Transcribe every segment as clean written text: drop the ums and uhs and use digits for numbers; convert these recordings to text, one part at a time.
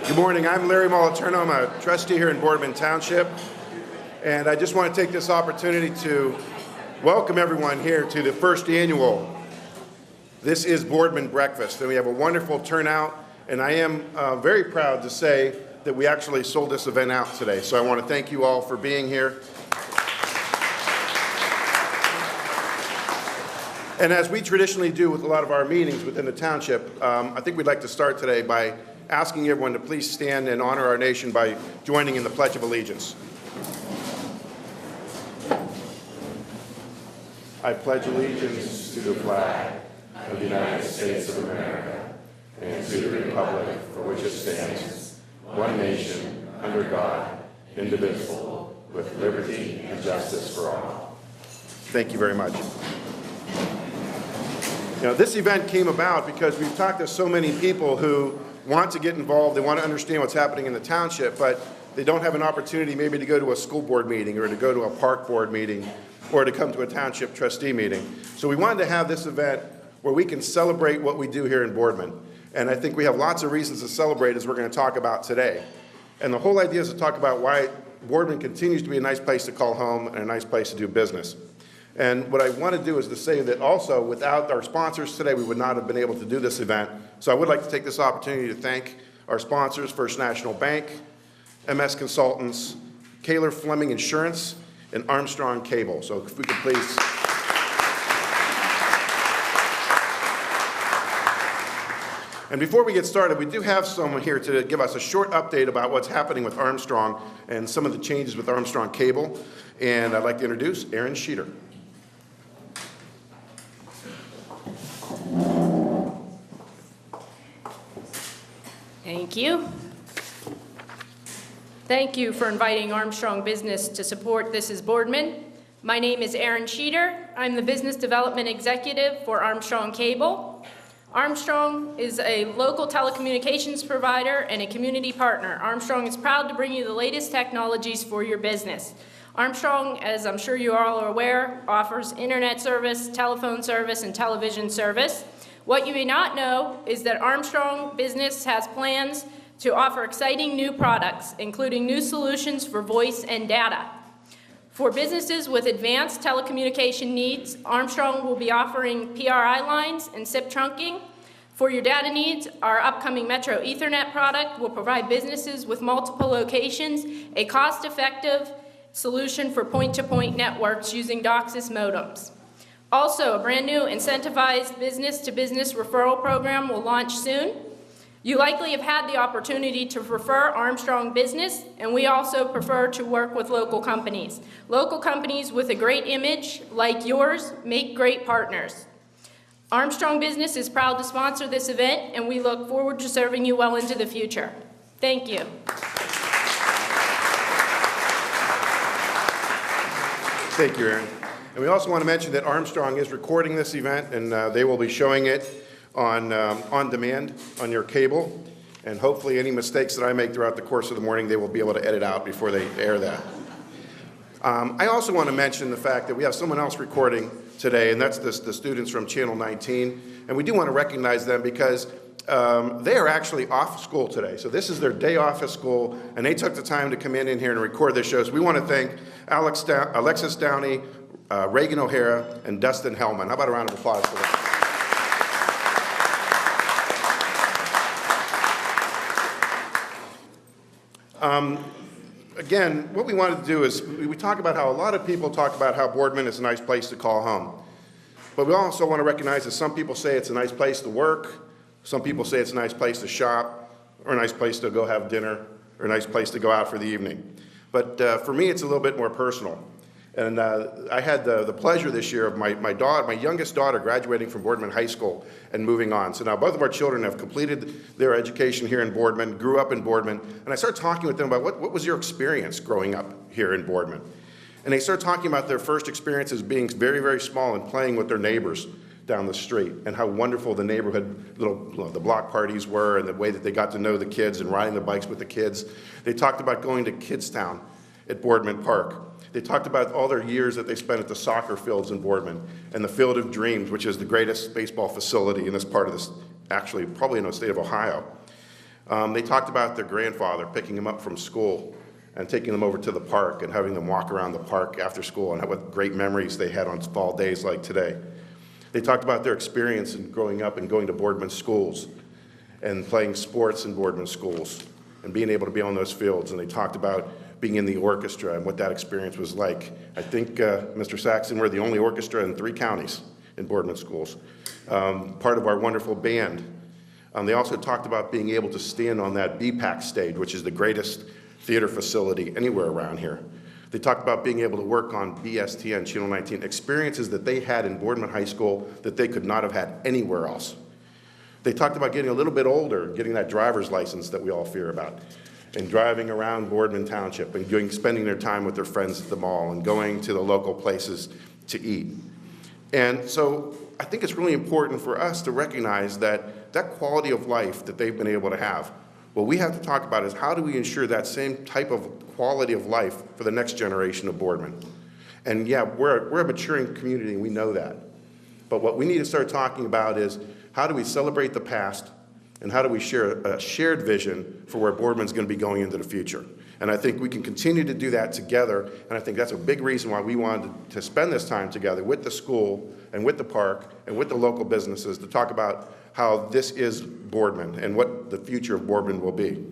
Good morning. I'm Larry Moliterno. I'm a trustee here in Boardman Township, and I just want to take this opportunity to welcome everyone here to the first annual This is Boardman Breakfast. And we have a wonderful turnout, and I am very proud to say that we actually sold this event out today. So I want to thank you all for being here. And as we traditionally do with a lot of our meetings within the township, I think we'd like to start today by asking everyone to please stand and honor our nation by joining in the Pledge of Allegiance. I pledge allegiance to the flag of the United States of America and to the republic for which it stands, one nation, under God, indivisible, with liberty and justice for all. Thank you very much. You know, this event came about because we've talked to so many people who want to get involved, they want to understand what's happening in the township, but they don't have an opportunity maybe to go to a school board meeting or to go to a park board meeting or to come to a township trustee meeting. So we wanted to have this event where we can celebrate what we do here in Boardman. And I think we have lots of reasons to celebrate as we're going to talk about today. And the whole idea is to talk about why Boardman continues to be a nice place to call home and a nice place to do business. And what I want to do is to say that also without our sponsors today, we would not have been able to do this event. So I would like to take this opportunity to thank our sponsors, First National Bank, MS Consultants, Kaler Fleming Insurance, and Armstrong Cable. So if we could please. And before we get started, we do have someone here to give us a short update about what's happening with Armstrong and some of the changes with Armstrong Cable. And I'd like to introduce Aaron Sheeter. Thank you. Thank you for inviting Armstrong Business to support This is Boardman. My name is Aaron Sheeter. I'm the Business Development Executive for Armstrong Cable. Armstrong is a local telecommunications provider and a community partner. Armstrong is proud to bring you the latest technologies for your business. Armstrong, as I'm sure you all are aware, offers internet service, telephone service, and television service. What you may not know is that Armstrong Business has plans to offer exciting new products, including new solutions for voice and data. For businesses with advanced telecommunication needs, Armstrong will be offering PRI lines and SIP trunking. For your data needs, our upcoming Metro Ethernet product will provide businesses with multiple locations a cost-effective solution for point-to-point networks using DOCSIS modems. Also, a brand new incentivized business-to-business referral program will launch soon. You likely have had the opportunity to refer Armstrong Business, and we also prefer to work with local companies. Local companies with a great image, like yours, make great partners. Armstrong Business is proud to sponsor this event, and we look forward to serving you well into the future. Thank you. Thank you, Aaron. And we also want to mention that Armstrong is recording this event, and they will be showing it on OnDemand on your cable. And hopefully any mistakes that I make throughout the course of the morning, they will be able to edit out before they air that. I also want to mention the fact that we have someone else recording today, and that's the students from Channel 19. And we do want to recognize them because they are actually off school today. So this is their day off of school, and they took the time to come in here and record this show. So we want to thank Alexis Downey, Reagan O'Hara, and Dustin Hellman. How about a round of applause for them? Again, what we wanted to do is we talk about how a lot of people talk about how Boardman is a nice place to call home. But we also want to recognize that some people say it's a nice place to work, some people say it's a nice place to shop, or a nice place to go have dinner, or a nice place to go out for the evening. But for me, it's a little bit more personal. And I had the pleasure this year of my youngest daughter graduating from Boardman High School and moving on. So now both of our children have completed their education here in Boardman, grew up in Boardman, and I started talking with them about what was your experience growing up here in Boardman. And they started talking about their first experiences being very, very small and playing with their neighbors down the street and how wonderful the neighborhood, the block parties were and the way that they got to know the kids and riding the bikes with the kids. They talked about going to Kidstown at Boardman Park. They talked about all their years that they spent at the soccer fields in Boardman and the Field of Dreams, which is the greatest baseball facility in this part of this, actually probably in the state of Ohio. They talked about their grandfather picking them up from school and taking them over to the park and having them walk around the park after school and what great memories they had on fall days like today. They talked about their experience in growing up and going to Boardman schools and playing sports in Boardman schools and being able to be on those fields. And they talked about being in the orchestra and what that experience was like. I think, Mr. Saxon, we're the only orchestra in 3 counties in Boardman schools. Part of our wonderful band. They also talked about being able to stand on that BPAC stage, which is the greatest theater facility anywhere around here. They talked about being able to work on BSTN, Channel 19, experiences that they had in Boardman High School that they could not have had anywhere else. They talked about getting a little bit older, getting that driver's license that we all fear about, and driving around Boardman Township and spending their time with their friends at the mall and going to the local places to eat. And so I think it's really important for us to recognize that that quality of life that they've been able to have, what we have to talk about is how do we ensure that same type of quality of life for the next generation of Boardman. And yeah, we're a maturing community and we know that. But what we need to start talking about is how do we celebrate the past and how do we share a shared vision for where Boardman's going to be going into the future. And I think we can continue to do that together, and I think that's a big reason why we wanted to spend this time together with the school and with the park and with the local businesses to talk about how this is Boardman and what the future of Boardman will be.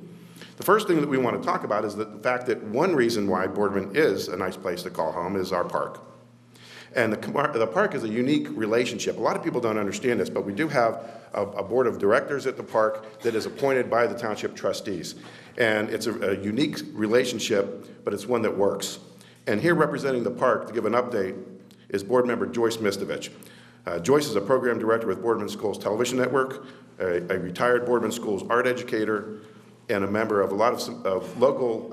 The first thing that we want to talk about is the fact that one reason why Boardman is a nice place to call home is our park. And the park is a unique relationship. A lot of people don't understand this, but we do have a board of directors at the park that is appointed by the township trustees. And it's a unique relationship, but it's one that works. And here representing the park to give an update is board member Joyce Mistovich. Joyce is a program director with Boardman Schools Television Network, a retired Boardman Schools art educator, and a member of a lot of local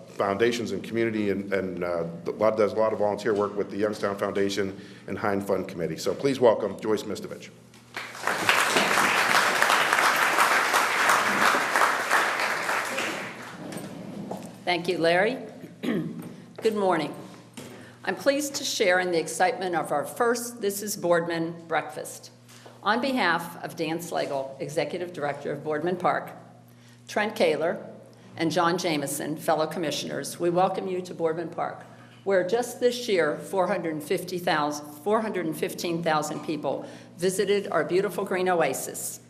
foundations and community, and does a lot of volunteer work with the Youngstown Foundation and Hind Fund Committee. So please welcome Joyce Mistovich. Thank you, Larry. Good morning. I'm pleased to share in the excitement of our first This is Boardman breakfast. On behalf of Dan Slagle, Executive Director of Boardman Park, Trent Kaler, and John Jameson, fellow commissioners, we welcome you to Boardman Park, where just this year 415,000 people visited our beautiful green oasis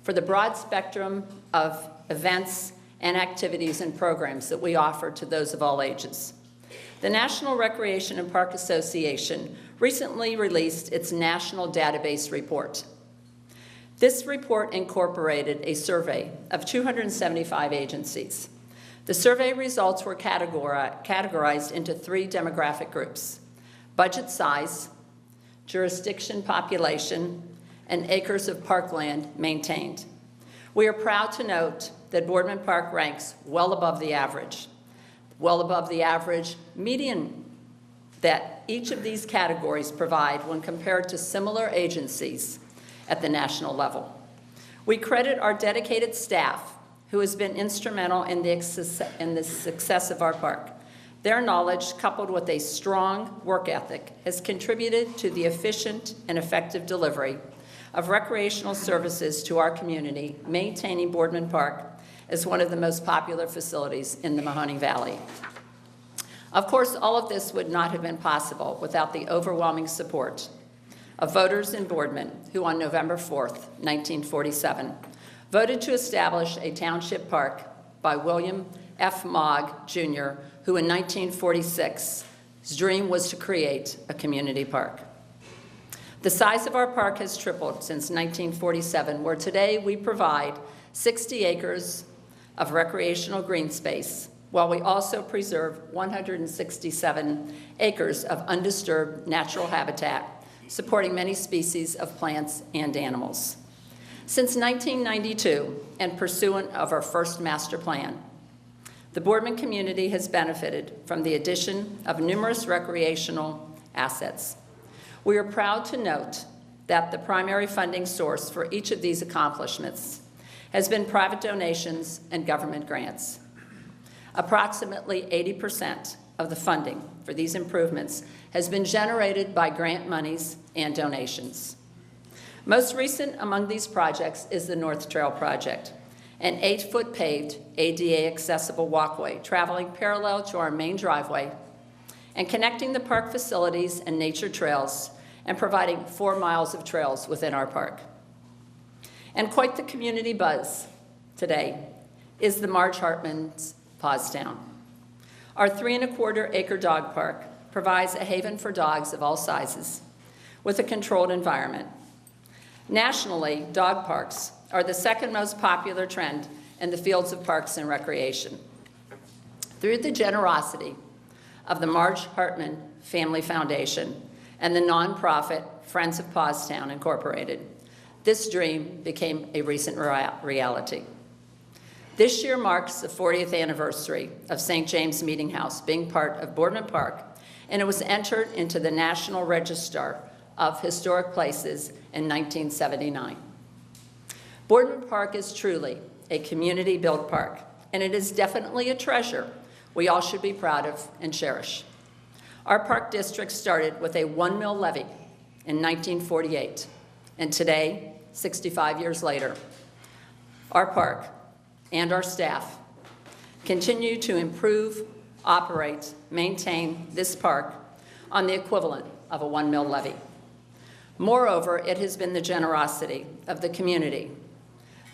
for the broad spectrum of events and activities and programs that we offer to those of all ages. The National Recreation and Park Association recently released its National Database Report. This report incorporated a survey of 275 agencies. The survey results were categorized into 3 demographic groups: budget size, jurisdiction population, and acres of parkland maintained. We are proud to note that Boardman Park ranks well above the average median that each of these categories provide when compared to similar agencies at the national level. We credit our dedicated staff who has been instrumental in the success of our park. Their knowledge, coupled with a strong work ethic, has contributed to the efficient and effective delivery of recreational services to our community, maintaining Boardman Park as one of the most popular facilities in the Mahoning Valley. Of course, all of this would not have been possible without the overwhelming support of voters in Boardman, who on November 4th, 1947, voted to establish a township park by William F. Mogg, Jr., who in 1946, his dream was to create a community park. The size of our park has tripled since 1947, where today we provide 60 acres of recreational green space, while we also preserve 167 acres of undisturbed natural habitat, supporting many species of plants and animals. Since 1992, and pursuant of our first master plan, the Boardman community has benefited from the addition of numerous recreational assets. We are proud to note that the primary funding source for each of these accomplishments has been private donations and government grants. Approximately 80% of the funding for these improvements has been generated by grant monies and donations. Most recent among these projects is the North Trail project, an 8-foot paved ADA accessible walkway traveling parallel to our main driveway and connecting the park facilities and nature trails and providing 4 miles of trails within our park. And quite the community buzz today is the Marge Hartman's Paws Down. Our 3¼ acre dog park provides a haven for dogs of all sizes with a controlled environment. Nationally, dog parks are the second most popular trend in the fields of parks and recreation. Through the generosity of the Marge Hartman Family Foundation and the nonprofit Friends of Paws Down Incorporated, this dream became a recent reality. This year marks the 40th anniversary of St. James Meeting House being part of Boardman Park, and it was entered into the National Register of Historic Places in 1979. Boardman Park is truly a community-built park, and it is definitely a treasure we all should be proud of and cherish. Our park district started with a 1 mil levy in 1948, and today, 65 years later, our park and our staff continue to improve, operate, maintain this park on the equivalent of a 1 mil levy. Moreover, it has been the generosity of the community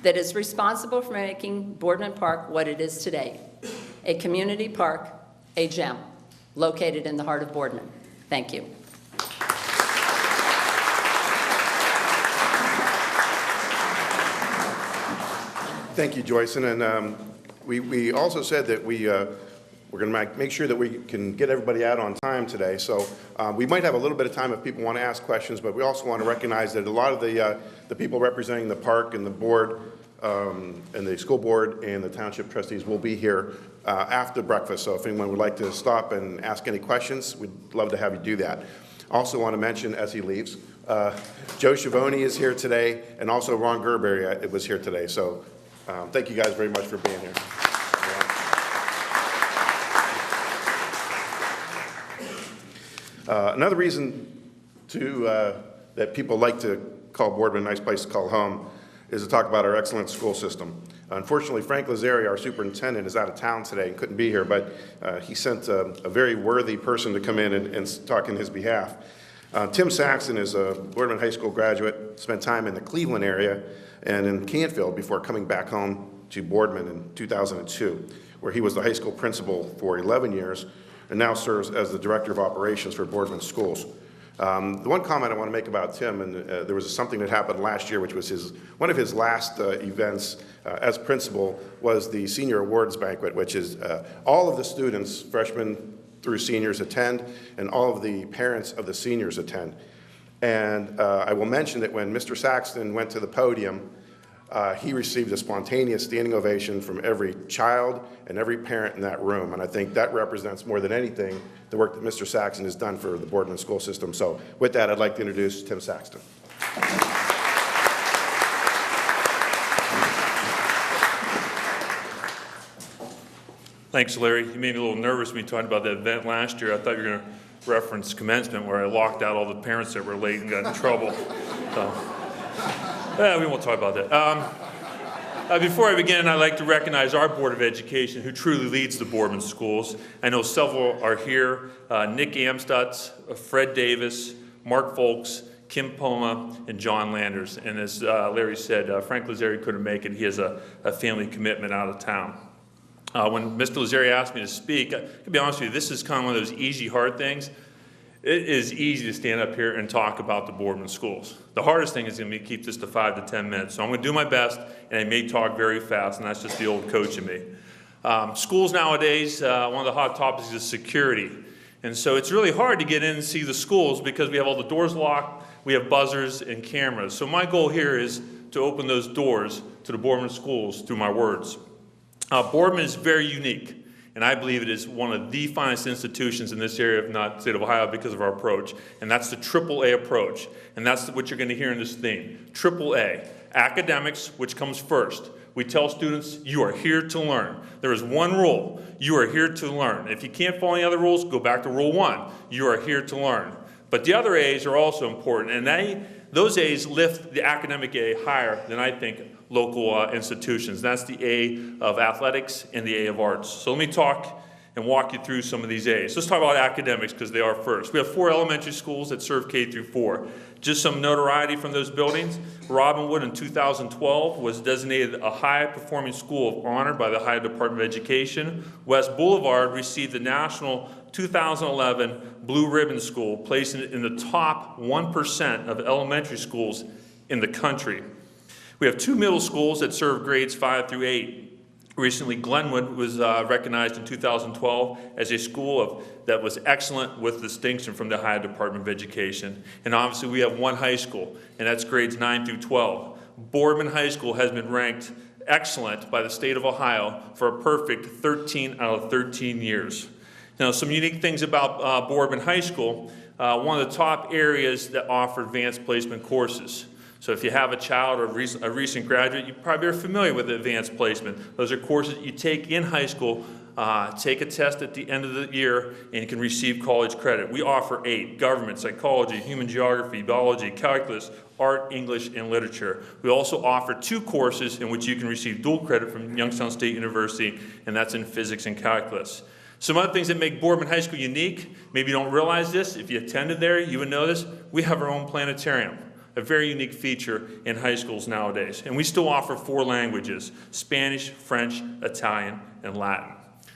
that is responsible for making Boardman Park what it is today, a community park, a gem, located in the heart of Boardman. Thank you. Thank you, Joyce. And we also said that we're going to make sure that we can get everybody out on time today. So we might have a little bit of time if people want to ask questions, but we also want to recognize that a lot of the people representing the park and the board and the school board and the township trustees will be here after breakfast. So if anyone would like to stop and ask any questions, we'd love to have you do that. Also want to mention, as he leaves, Joe Schiavone is here today, and also Ron Gerberry was here today. So thank you guys very much for being here. Another reason that people like to call Boardman a nice place to call home is to talk about our excellent school system. Unfortunately, Frank Lazzari, our superintendent, is out of town today and couldn't be here, but he sent a very worthy person to come in and talk in his behalf. Tim Saxon is a Boardman High School graduate, spent time in the Cleveland area and in Canfield before coming back home to Boardman in 2002, where he was the high school principal for 11 years and now serves as the director of operations for Boardman Schools. The one comment I want to make about Tim, and there was something that happened last year, which was one of his last events as principal, was the senior awards banquet, which is all of the students, freshmen through seniors, attend, and all of the parents of the seniors attend. And I will mention that when Mr. Saxton went to the podium, he received a spontaneous standing ovation from every child and every parent in that room. And I think that represents more than anything the work that Mr. Saxton has done for the Boardman school system. So with that, I'd like to introduce Tim Saxton. Thanks, Larry. You made me a little nervous when you talked about that event last year. I thought you were going to reference commencement where I locked out all the parents that were late and got in trouble. So. We won't talk about that. Before I begin, I'd like to recognize our Board of Education, who truly leads the Boardman schools. I know several are here, Nick Amstutz, Fred Davis, Mark Folks, Kim Poma, and John Landers. And as Larry said, Frank Lazzari couldn't make it. He has a family commitment out of town. When Mr. Lazzari asked me to speak, to be honest with you, this is kind of one of those easy, hard things. It is easy to stand up here and talk about the Boardman schools. The hardest thing is going to be keep this to 5 to 10 minutes. So I'm going to do my best, and I may talk very fast, and that's just the old coach in me. Schools nowadays, one of the hot topics is security. And so it's really hard to get in and see the schools because we have all the doors locked, we have buzzers and cameras. So my goal here is to open those doors to the Boardman schools through my words. Boardman is very unique. And I believe it is one of the finest institutions in this area, if not the state of Ohio, because of our approach. And that's the AAA approach. And that's what you're going to hear in this theme. AAA, academics, which comes first. We tell students, you are here to learn. There is one rule. You are here to learn. If you can't follow any other rules, go back to rule 1. You are here to learn. But the other A's are also important. And those A's lift the academic A higher than I think local institutions. That's the A of athletics and the A of arts. So let me talk and walk you through some of these A's. Let's talk about academics because they are first. We have 4 elementary schools that serve K through 4. Just some notoriety from those buildings. Robinwood in 2012 was designated a high-performing school of honor by the Ohio Department of Education. West Boulevard received the national 2011 Blue Ribbon School, placing it in the top 1% of elementary schools in the country. We have 2 middle schools that serve grades 5 through 8. Recently, Glenwood was recognized in 2012 as a school that was excellent with distinction from the Ohio Department of Education. And obviously, we have 1 high school, and that's grades 9 through 12. Boardman High School has been ranked excellent by the state of Ohio for a perfect 13 out of 13 years. Now, some unique things about Boardman High School, one of the top areas that offer advanced placement courses. So if you have a child or a recent graduate, you probably are familiar with advanced placement. Those are courses you take in high school, take a test at the end of the year, and you can receive college credit. We offer 8: government, psychology, human geography, biology, calculus, art, English, and literature. We also offer 2 courses in which you can receive dual credit from Youngstown State University, and that's in physics and calculus. Some other things that make Boardman High School unique, maybe you don't realize this, if you attended there, you would know this, we have our own planetarium. A very unique feature in high schools nowadays. And we still offer 4 languages: Spanish, French, Italian, and Latin.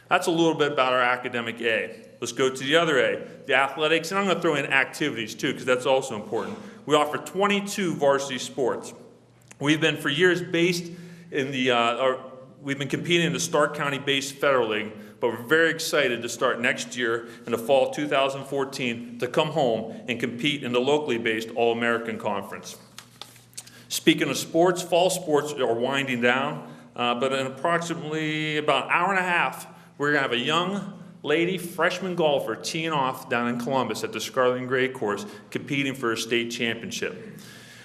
That's a little bit about our academic A. Let's go to the other A, the athletics, and I'm going to throw in activities too, because that's also important. We offer 22 varsity sports. We've been for years based in we've been competing in the Stark County-based Federal League, but we're very excited to start next year in the fall of 2014 to come home and compete in the locally based All-American Conference. Speaking of sports, fall sports are winding down, but in approximately about an hour and a half, we're going to have a young lady freshman golfer teeing off down in Columbus at the Scarlet and Gray course, competing for a state championship.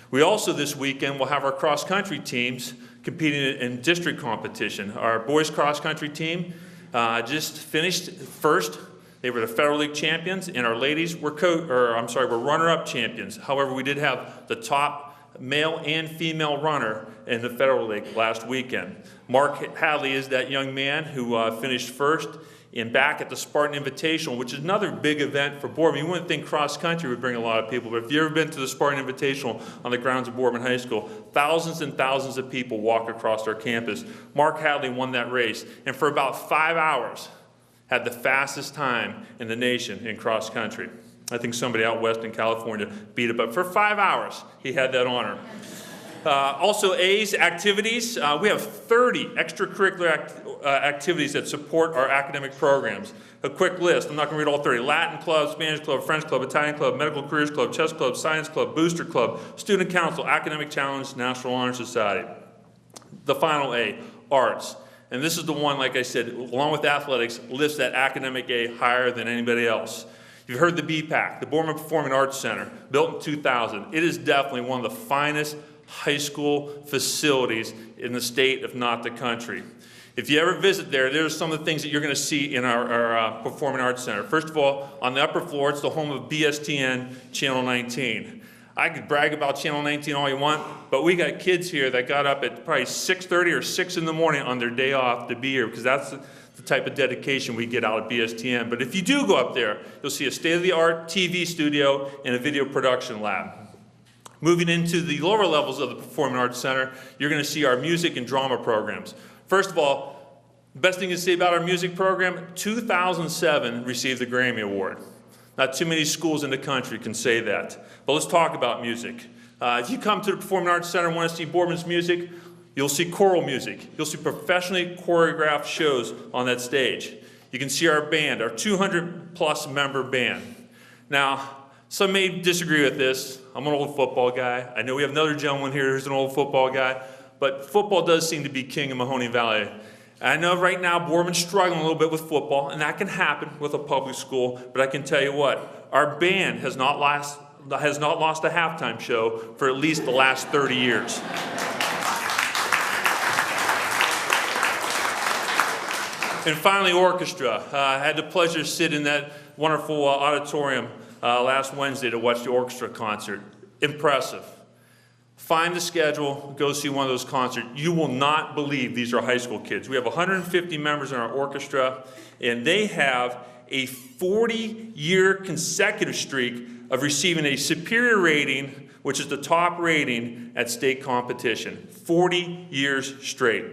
We also this weekend will have our cross-country teams competing in district competition. Our boys cross-country team just finished first. They were the Federal League champions, and our ladies were runner-up champions. However, we did have the top male and female runner in the Federal League last weekend. Mark Hadley is that young man who finished first and back at the Spartan Invitational, which is another big event for Boardman. You wouldn't think cross-country would bring a lot of people, but if you've ever been to the Spartan Invitational on the grounds of Boardman High School, thousands and thousands of people walk across our campus. Mark Hadley won that race, and for about 5 hours, had the fastest time in the nation in cross-country. I think somebody out west in California beat it, but for 5 hours, he had that honor. Also, A's activities. We have 30 extracurricular activities that support our academic programs. A quick list. I'm not going to read all 30. Latin Club, Spanish Club, French Club, Italian Club, Medical Careers Club, Chess Club, Science Club, Booster Club, Student Council, Academic Challenge, National Honor Society. The final A, arts. And this is the one, like I said, along with athletics, lifts that academic A higher than anybody else. You've heard the BPAC, the Boardman Performing Arts Center, built in 2000. It is definitely one of the finest high school facilities in the state, if not the country. If you ever visit there, there's some of the things that you're going to see in our Performing Arts Center. First of all, on the upper floor, it's the home of BSTN Channel 19. I could brag about Channel 19 all you want, but we got kids here that got up at probably 6:30 or 6 in the morning on their day off to be here, because that's the type of dedication we get out of BSTN. But if you do go up there, you'll see a state-of-the-art TV studio and a video production lab. Moving into the lower levels of the Performing Arts Center, you're going to see our music and drama programs. First of all, the best thing to say about our music program, 2007 received the Grammy Award. Not too many schools in the country can say that. But let's talk about music. If you come to the Performing Arts Center and want to see Boardman's music, you'll see choral music. You'll see professionally choreographed shows on that stage. You can see our band, our 200-plus member band. Now, some may disagree with this. I'm an old football guy. I know we have another gentleman here who's an old football guy, but football does seem to be king in Mahoning Valley. I know right now Boardman's struggling a little bit with football, and that can happen with a public school, but I can tell you what, our band has not lost a halftime show for at least the last 30 years. And finally, orchestra. I had the pleasure to sit in that wonderful auditorium last Wednesday to watch the orchestra concert. Impressive. Find the schedule, go see one of those concerts. You will not believe these are high school kids. We have 150 members in our orchestra, and they have a 40-year consecutive streak of receiving a superior rating, which is the top rating at state competition. 40 years straight.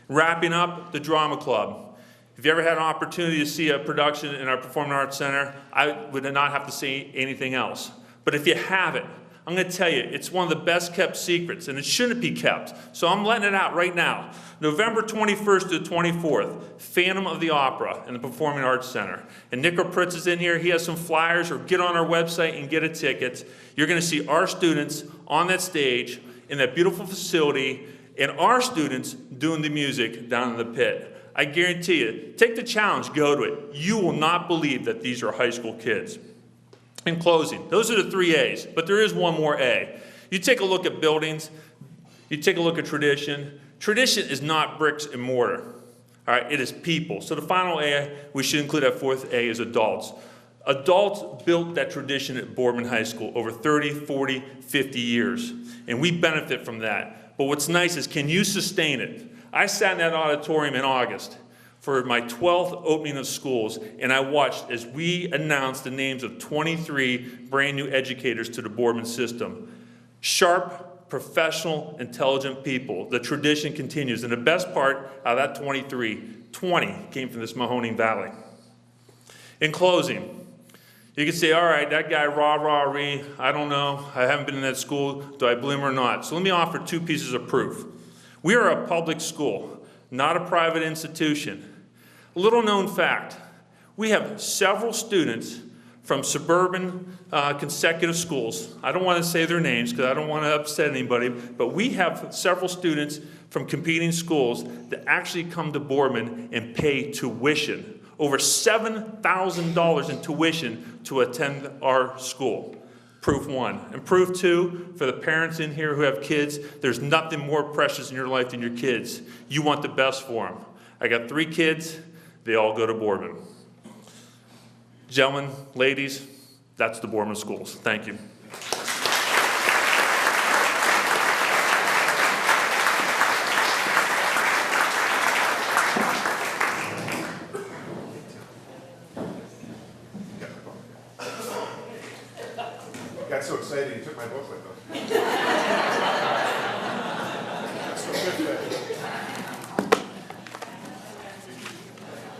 Wrapping up, the drama club. If you ever had an opportunity to see a production in our Performing Arts Center, I would not have to say anything else. But if you haven't, I'm going to tell you, it's one of the best kept secrets, and it shouldn't be kept. So I'm letting it out right now. November 21st to the 24th, Phantom of the Opera in the Performing Arts Center. And Nick Pritz is in here. He has some flyers, or get on our website and get a ticket. You're going to see our students on that stage in that beautiful facility, and our students doing the music down in the pit. I guarantee you, take the challenge, go to it. You will not believe that these are high school kids. In closing, those are the 3 A's, but there is one more A. You take a look at buildings, you take a look at tradition. Tradition is not bricks and mortar, all right? It is people. So the final A, we should include that 4th A, is adults. Adults built that tradition at Boardman High School over 30, 40, 50 years, and we benefit from that. But what's nice is, can you sustain it? I sat in that auditorium in August for my 12th opening of schools, and I watched as we announced the names of 23 brand new educators to the Boardman system. Sharp, professional, intelligent people. The tradition continues, and the best part, out of that 23, 20 came from this Mahoning Valley. In closing, you can say, all right, that guy, rah-rah-ree, I don't know, I haven't been in that school, do I believe him or not? So let me offer 2 pieces of proof. We are a public school, not a private institution. A little known fact, we have several students from suburban consecutive schools. I don't want to say their names because I don't want to upset anybody, but we have several students from competing schools that actually come to Boardman and pay tuition, over $7,000 in tuition to attend our school. Proof 1. And proof 2, for the parents in here who have kids, there's nothing more precious in your life than your kids. You want the best for them. I got 3 kids. They all go to Boardman. Gentlemen, ladies, that's the Boardman schools. Thank you. I got so excited, he took my book with him.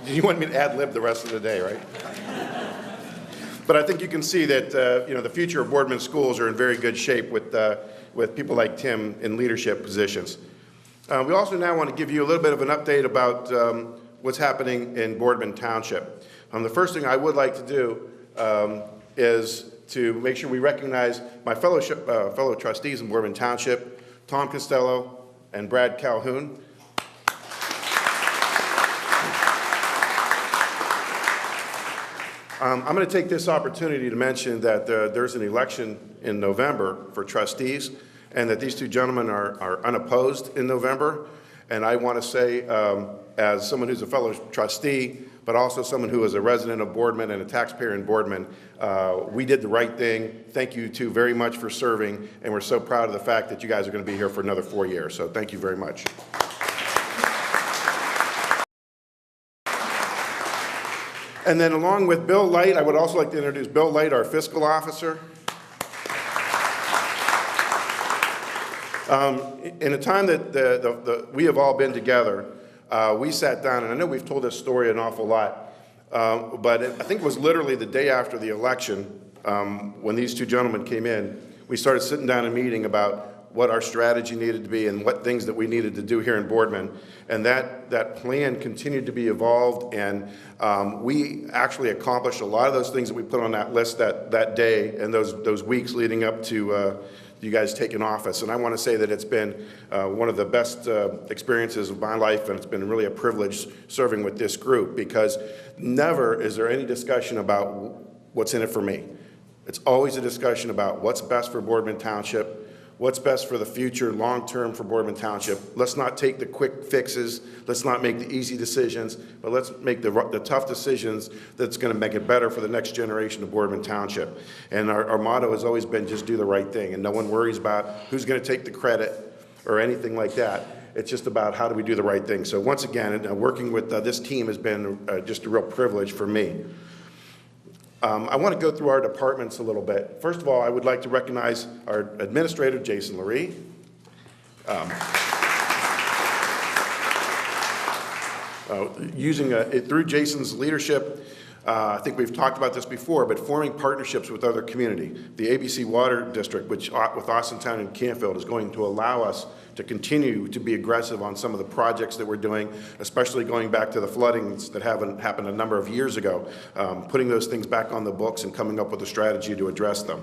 You want me to ad-lib the rest of the day, right? But I think you can see that the future of Boardman schools are in very good shape with people like Tim in leadership positions. We also now want to give you a little bit of an update about what's happening in Boardman Township. The first thing I would like to do is to make sure we recognize my fellow trustees in Boardman Township, Tom Costello and Brad Calhoun. I'm going to take this opportunity to mention that there's an election in November for trustees, and that these 2 gentlemen are unopposed in November. And I want to say, as someone who's a fellow trustee, but also someone who is a resident of Boardman and a taxpayer in Boardman, we did the right thing. Thank you 2 very much for serving, and we're so proud of the fact that you guys are going to be here for another 4 years. So thank you very much. And then along with Bill Light, I would also like to introduce Bill Light, our fiscal officer. In a time that we have all been together, we sat down, and I know we've told this story an awful lot, but I think it was literally the day after the election, when these 2 gentlemen came in, we started sitting down and meeting about what our strategy needed to be and what things that we needed to do here in Boardman. And that plan continued to be evolved, and we actually accomplished a lot of those things that we put on that list that day and those weeks leading up to you guys taking office. And I want to say that it's been one of the best experiences of my life, and it's been really a privilege serving with this group, because never is there any discussion about what's in it for me. It's always a discussion about what's best for Boardman Township, what's best for the future, long-term for Boardman Township. Let's not take the quick fixes. Let's not make the easy decisions, but let's make the tough decisions that's going to make it better for the next generation of Boardman Township. And our motto has always been just do the right thing, and no one worries about who's going to take the credit or anything like that. It's just about how do we do the right thing. So once again, working with this team has been just a real privilege for me. I want to go through our departments a little bit. First of all, I would like to recognize our administrator, Jason Lurie. Through Jason's leadership, I think we've talked about this before, but forming partnerships with other community. The ABC Water District, which with Austintown and Canfield, is going to allow us to continue to be aggressive on some of the projects that we're doing, especially going back to the floodings that happened a number of years ago, putting those things back on the books and coming up with a strategy to address them.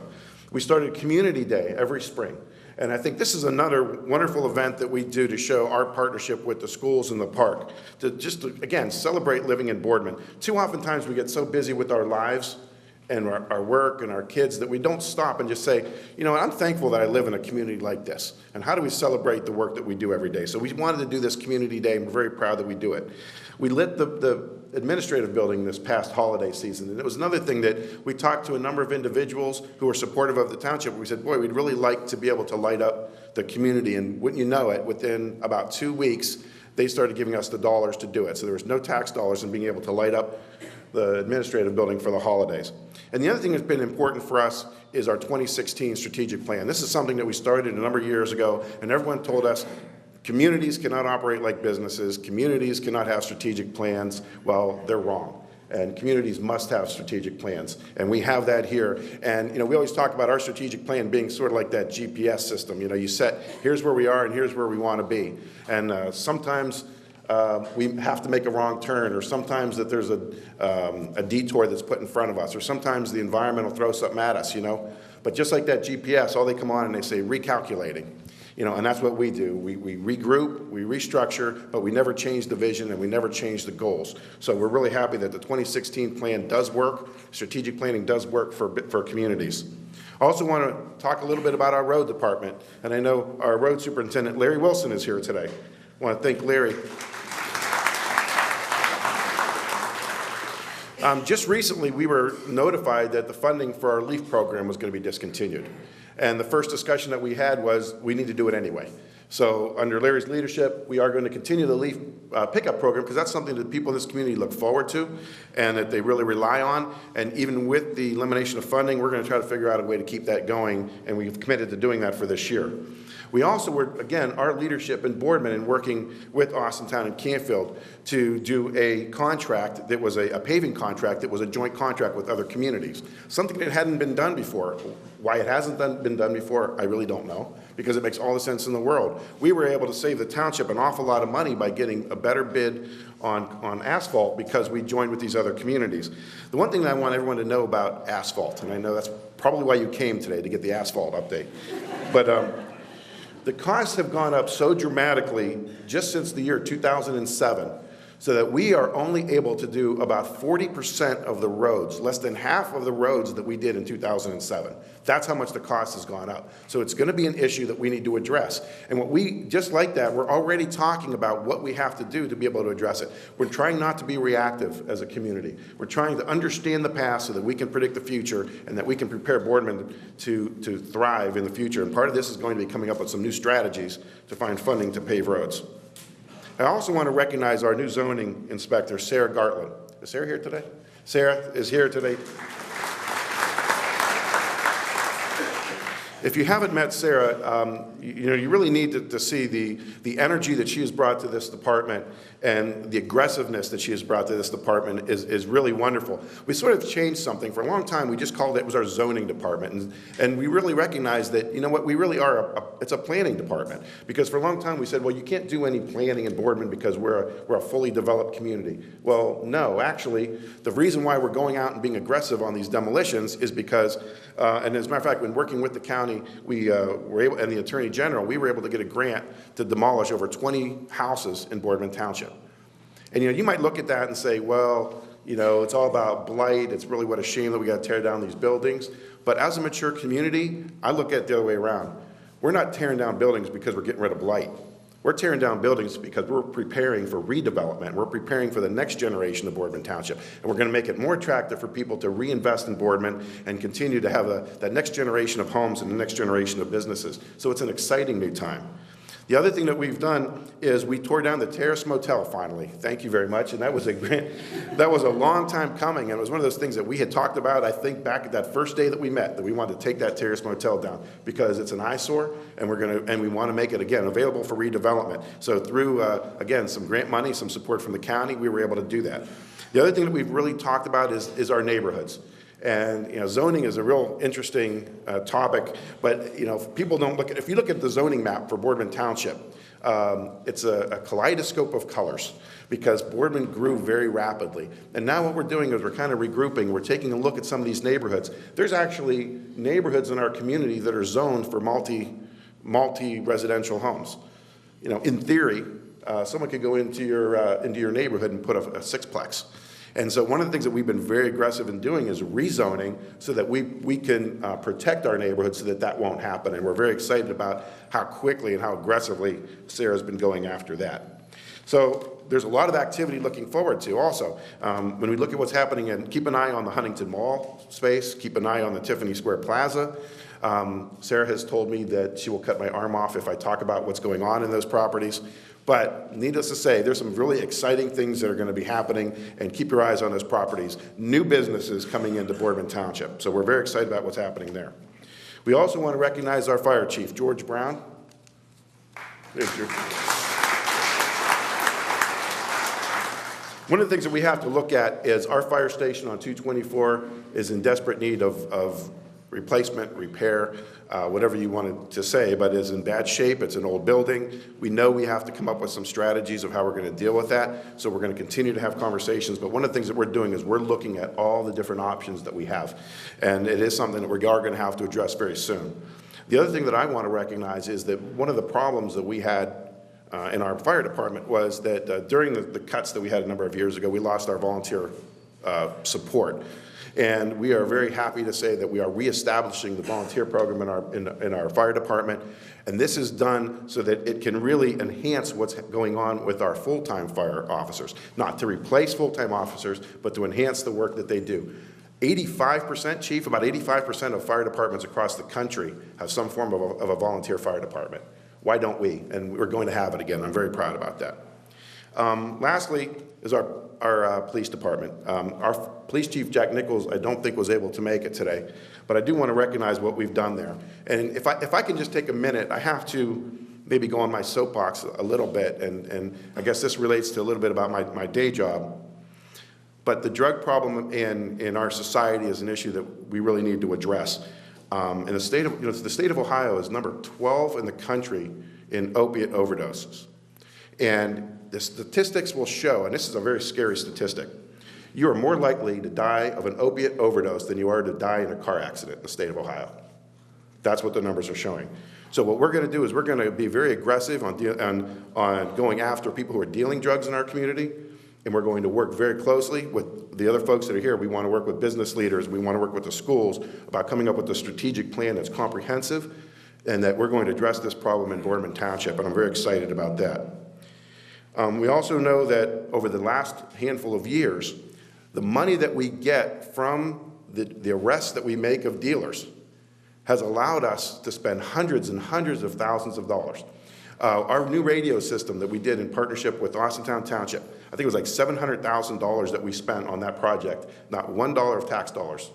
We started Community Day every spring. And I think this is another wonderful event that we do to show our partnership with the schools and the park, to again, celebrate living in Boardman. Too oftentimes we get so busy with our lives and our work and our kids that we don't stop and just say, you know, I'm thankful that I live in a community like this. And how do we celebrate the work that we do every day? So we wanted to do this Community Day, and we're very proud that we do it. We lit the administrative building this past holiday season, and it was another thing that we talked to a number of individuals who were supportive of the township. We said, boy, we'd really like to be able to light up the community, and wouldn't you know it, within about 2 weeks, they started giving us the dollars to do it. So there was no tax dollars in being able to light up the administrative building for the holidays. And the other thing that's been important for us is our 2016 strategic plan. This is something that we started a number of years ago, and everyone told us communities cannot operate like businesses, communities cannot have strategic plans. Well, they're wrong. And communities must have strategic plans, and we have that here. And we always talk about our strategic plan being sort of like that GPS system. You set, here's where we are and here's where we want to be. And sometimes we have to make a wrong turn, or sometimes that there's a detour that's put in front of us, or sometimes the environment will throw something at us, But just like that GPS, all they come on and they say recalculating. And that's what we do. We regroup, we restructure, but we never change the vision and we never change the goals. So we're really happy that the 2016 plan does work. Strategic planning does work for communities. I also want to talk a little bit about our road department. And I know our road superintendent, Larry Wilson, is here today. I want to thank Larry. Just recently, we were notified that the funding for our LEAF program was going to be discontinued. And the first discussion that we had was we need to do it anyway. So under Larry's leadership, we are going to continue the LEAF pickup program, because that's something that people in this community look forward to and that they really rely on. And even with the elimination of funding, we're going to try to figure out a way to keep that going, and we've committed to doing that for this year. We also were, again, our leadership in Boardman and working with Austintown and Canfield to do a contract that was a paving contract that was a joint contract with other communities. Something that hadn't been done before. Why it hasn't been done before, I really don't know, because it makes all the sense in the world. We were able to save the township an awful lot of money by getting a better bid on asphalt because we joined with these other communities. The one thing that I want everyone to know about asphalt, and I know that's probably why you came today, to get the asphalt update, but the costs have gone up so dramatically just since the year 2007, so that we are only able to do about 40% of the roads, less than half of the roads that we did in 2007. That's how much the cost has gone up. So it's going to be an issue that we need to address. And just like that, we're already talking about what we have to do to be able to address it. We're trying not to be reactive as a community. We're trying to understand the past so that we can predict the future and that we can prepare Boardman to thrive in the future. And part of this is going to be coming up with some new strategies to find funding to pave roads. I also want to recognize our new zoning inspector, Sarah Gartland. Is Sarah here today? Sarah is here today. If you haven't met Sarah, you really need to see the energy that she has brought to this department, and the aggressiveness that she has brought to this department is really wonderful. We sort of changed something. For a long time, we just called it was our zoning department, and we really recognized that, we really are it's a planning department. Because for a long time we said, well, you can't do any planning in Boardman because we're a fully developed community. Well, no, actually, the reason why we're going out and being aggressive on these demolitions is because, and as a matter of fact, when working with the county, we were able, and the Attorney General, we were able to get a grant to demolish over 20 houses in Boardman Township. And you might look at that and say, well, it's all about blight. It's really what a shame that we got to tear down these buildings. But as a mature community, I look at it the other way around. We're not tearing down buildings because we're getting rid of blight. We're tearing down buildings because we're preparing for redevelopment. We're preparing for the next generation of Boardman Township. And we're going to make it more attractive for people to reinvest in Boardman and continue to have that next generation of homes and the next generation of businesses. So it's an exciting new time. The other thing that we've done is we tore down the Terrace Motel finally. Thank you very much. And that was a long time coming. And it was one of those things that we had talked about, I think, back at that first day that we met, that we wanted to take that Terrace Motel down because it's an eyesore, and we want to make it, again, available for redevelopment. So through, again, some grant money, some support from the county, we were able to do that. The other thing that we've really talked about is our neighborhoods. And zoning is a real interesting topic, but people don't look at. If you look at the zoning map for Boardman Township, it's a kaleidoscope of colors because Boardman grew very rapidly. And now what we're doing is we're kind of regrouping. We're taking a look at some of these neighborhoods. There's actually neighborhoods in our community that are zoned for multi-residential homes. In theory, someone could go into your neighborhood and put a sixplex. And so one of the things that we've been very aggressive in doing is rezoning so that we can protect our neighborhood so that won't happen. And we're very excited about how quickly and how aggressively Sarah's been going after that. So there's a lot of activity looking forward to also. When we look at what's happening, and keep an eye on the Huntington Mall space, keep an eye on the Tiffany Square Plaza. Sarah has told me that she will cut my arm off if I talk about what's going on in those properties. But needless to say, there's some really exciting things that are going to be happening, and keep your eyes on those properties. New businesses coming into Boardman Township. So we're very excited about what's happening there. We also want to recognize our fire chief, George Brown. There's George. One of the things that we have to look at is our fire station on 224 is in desperate need of replacement, repair, whatever you wanted to say, but is in bad shape. It's an old building. We know we have to come up with some strategies of how we're going to deal with that. So we're going to continue to have conversations. But one of the things that we're doing is we're looking at all the different options that we have. And it is something that we are going to have to address very soon. The other thing that I want to recognize is that one of the problems that we had in our fire department was that during the cuts that we had a number of years ago, we lost our volunteer support. And we are very happy to say that we are reestablishing the volunteer program in our fire department. And this is done so that it can really enhance what's going on with our full-time fire officers. Not to replace full-time officers, but to enhance the work that they do. 85%, Chief, about 85% of fire departments across the country have some form of a volunteer fire department. Why don't we? And we're going to have it again. I'm very proud about that. Lastly is our police department. Our police chief, Jack Nichols, I don't think was able to make it today, but I do want to recognize what we've done there. And if I can just take a minute, I have to maybe go on my soapbox a little bit, and I guess this relates to a little bit about my day job. But the drug problem in our society is an issue that we really need to address. And the state of Ohio is number 12 in the country in opiate overdoses. And the statistics will show, and this is a very scary statistic, you are more likely to die of an opiate overdose than you are to die in a car accident in the state of Ohio. That's what the numbers are showing. So what we're going to do is we're going to be very aggressive on going after people who are dealing drugs in our community, and we're going to work very closely with the other folks that are here. We want to work with business leaders. We want to work with the schools about coming up with a strategic plan that's comprehensive, and that we're going to address this problem in Boardman Township, and I'm very excited about that. We also know that over the last handful of years, the money that we get from the arrests that we make of dealers has allowed us to spend hundreds and hundreds of thousands of dollars. Our new radio system that we did in partnership with Austintown Township, I think it was like $700,000 that we spent on that project, not $1 of tax dollars,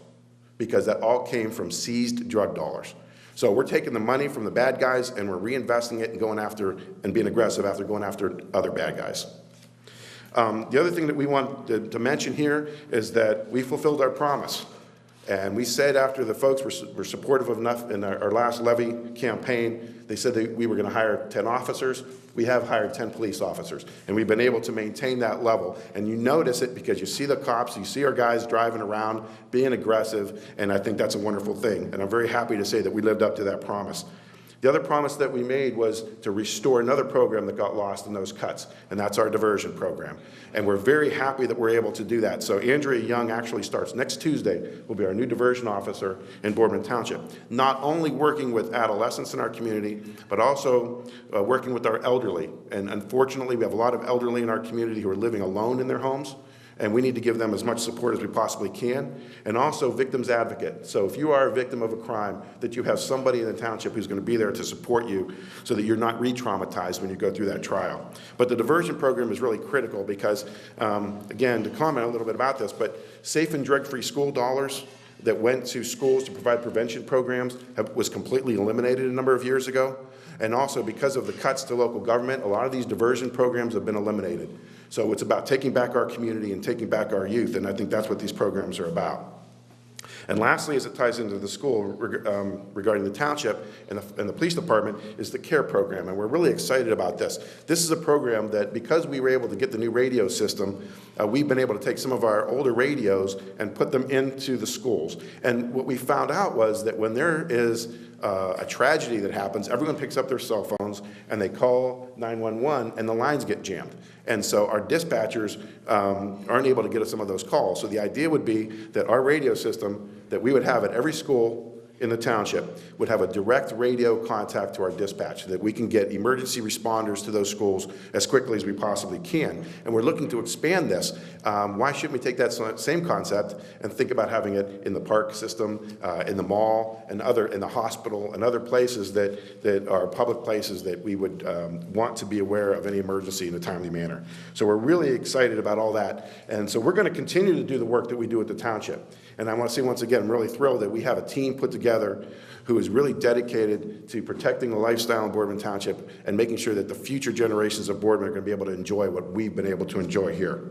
because that all came from seized drug dollars. So we're taking the money from the bad guys and we're reinvesting it and going after and being aggressive after going after other bad guys. The other thing that we want to mention here is that we fulfilled our promise. And we said after the folks were supportive enough in our last levy campaign, they said that we were going to hire 10 officers. We have hired 10 police officers. And we've been able to maintain that level. And you notice it because you see the cops, you see our guys driving around, being aggressive, and I think that's a wonderful thing. And I'm very happy to say that we lived up to that promise. The other promise that we made was to restore another program that got lost in those cuts, and that's our diversion program. And we're very happy that we're able to do that. So Andrea Young actually starts next Tuesday, will be our new diversion officer in Boardman Township. Not only working with adolescents in our community, but also working with our elderly. And unfortunately, we have a lot of elderly in our community who are living alone in their homes, and we need to give them as much support as we possibly can. And also victims advocate. So if you are a victim of a crime, that you have somebody in the township who's going to be there to support you so that you're not re-traumatized when you go through that trial. But the diversion program is really critical because, again, to comment a little bit about this, but safe and drug-free school dollars that went to schools to provide prevention programs was completely eliminated a number of years ago. And also because of the cuts to local government, a lot of these diversion programs have been eliminated. So it's about taking back our community and taking back our youth, and I think that's what these programs are about. And lastly, as it ties into the school regarding the township and the police department, is the CARE program, and we're really excited about this. This is a program that, because we were able to get the new radio system, we've been able to take some of our older radios and put them into the schools. And what we found out was that when there is a tragedy that happens, everyone picks up their cell phones and they call 911 and the lines get jammed. And so our dispatchers aren't able to get us some of those calls. So the idea would be that our radio system that we would have at every school in the township would have a direct radio contact to our dispatch, that we can get emergency responders to those schools as quickly as we possibly can. And we're looking to expand this. Why shouldn't we take that same concept and think about having it in the park system, in the mall, and in the hospital, and other places that are public places that we would want to be aware of any emergency in a timely manner. So we're really excited about all that. And so we're going to continue to do the work that we do at the township. And I want to say once again, I'm really thrilled that we have a team put together who is really dedicated to protecting the lifestyle in Boardman Township and making sure that the future generations of Boardman are going to be able to enjoy what we've been able to enjoy here.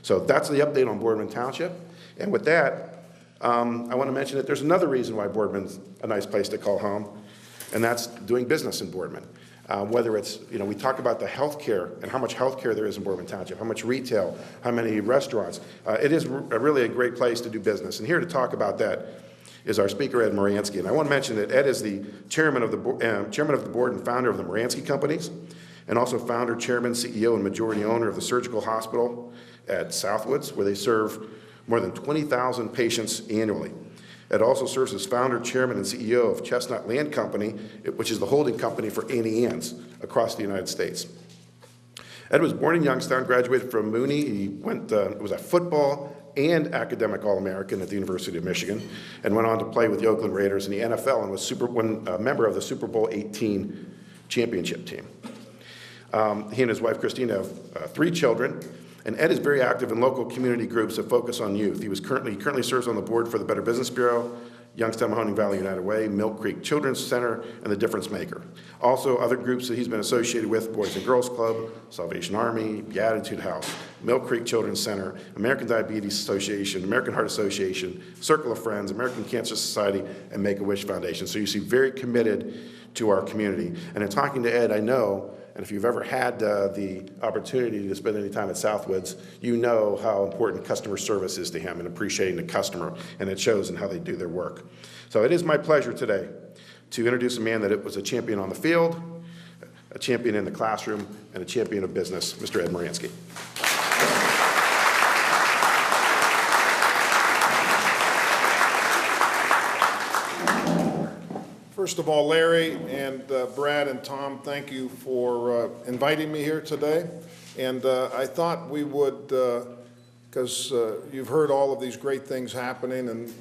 So that's the update on Boardman Township. And with that, I want to mention that there's another reason why Boardman's a nice place to call home, and that's doing business in Boardman. Whether it's, we talk about the healthcare and how much healthcare there is in Boardman Township, how much retail, how many restaurants. It is really a great place to do business. And here to talk about that is our speaker, Ed Moransky. And I want to mention that Ed is the chairman of the board and founder of the Moransky Companies, and also founder, chairman, CEO, and majority owner of the surgical hospital at Southwoods, where they serve more than 20,000 patients annually. Ed also serves as founder, chairman, and CEO of Chestnut Land Company, which is the holding company for Annie Ann's across the United States. Ed was born in Youngstown, graduated from Mooney. He was a football and academic All-American at the University of Michigan, and went on to play with the Oakland Raiders in the NFL and was a member of the Super Bowl 18 championship team. He and his wife, Christina, have 3 children. And Ed is very active in local community groups that focus on youth. He currently serves on the board for the Better Business Bureau, Youngstown Mahoning Valley United Way, Milk Creek Children's Center, and the Difference Maker. Also, other groups that he's been associated with: Boys and Girls Club, Salvation Army, Beatitude House, Milk Creek Children's Center, American Diabetes Association, American Heart Association, Circle of Friends, American Cancer Society, and Make-A-Wish Foundation. So you see, very committed to our community. And in talking to Ed, I know, and if you've ever had the opportunity to spend any time at Southwoods, you know how important customer service is to him and appreciating the customer, and it shows in how they do their work. So it is my pleasure today to introduce a man that was a champion on the field, a champion in the classroom, and a champion of business, Mr. Ed Moransky. First of all, Larry and Brad and Tom, thank you for inviting me here today. And I thought we would, because you've heard all of these great things happening, and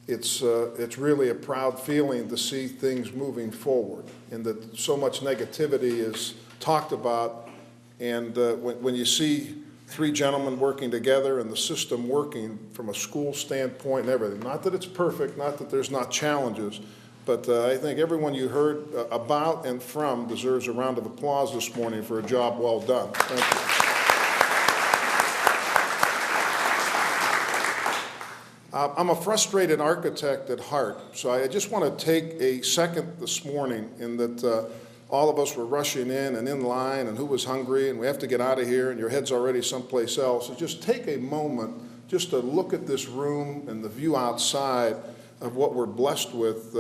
it's really a proud feeling to see things moving forward, and that so much negativity is talked about. And when you see 3 gentlemen working together and the system working from a school standpoint and everything, not that it's perfect, not that there's not challenges, but I think everyone you heard about and from deserves a round of applause this morning for a job well done. Thank you. I'm a frustrated architect at heart, so I just want to take a second this morning in that all of us were rushing in line, and who was hungry, and we have to get out of here, and your head's already someplace else. So just take a moment just to look at this room and the view outside of what we're blessed with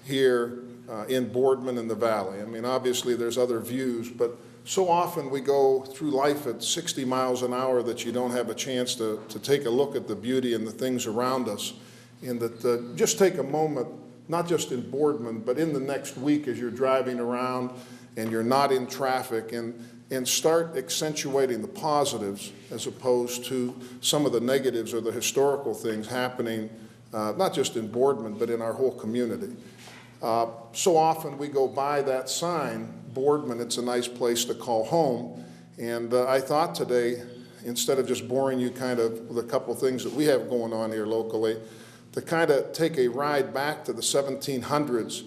here in Boardman and the Valley. I mean, obviously there's other views, but so often we go through life at 60 miles an hour that you don't have a chance to take a look at the beauty and the things around us. And that just take a moment, not just in Boardman, but in the next week as you're driving around and you're not in traffic, and start accentuating the positives as opposed to some of the negatives or the historical things happening, not just in Boardman, but in our whole community. So often we go by that sign, Boardman, it's a nice place to call home. And I thought today, instead of just boring you kind of with a couple things that we have going on here locally, to kind of take a ride back to the 1700s,